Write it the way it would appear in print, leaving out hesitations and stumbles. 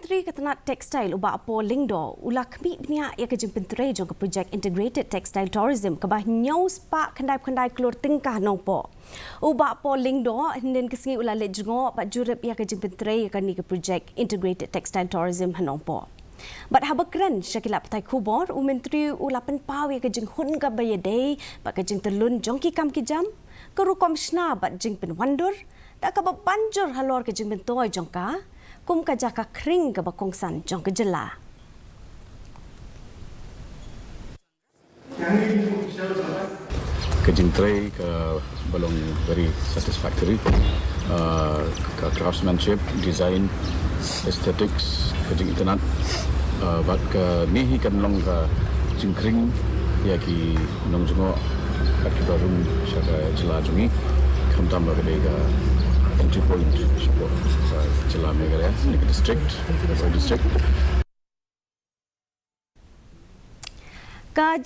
Myntri ketenat Textile ubah apa lingdo ulah Khmih Bniah ia kejeng Myntri jong ke Projek Integrated Textile Tourism kebah nyau spak kendai-kendai Klur tingkah Nongpoh. Ubah apa lingdo nen kesengi ulah lek jengo pak jurep ia kejeng Myntri akan ni ke Projek Integrated Textile Tourism Nongpoh. Bat habakran syakila patai kubor Myntri ulah penpau ia kejeng hun ka bayadai pak kejeng telun jong ki kam ki jam keru komishna bat jeng penwandur tak ka banjur halor kejeng bentoy jong ka kum ka jaka kring ke bakongsan jong kejela. Kejing tray ke belum very satisfactory. Ke craftsmanship, design, aesthetics, kejing internet. But ke ni kan long ke kejing kring ya ki nong jungo kat ki barum syaka jela jungi kam tambah ke dega entry point syaka jela megara ni ke district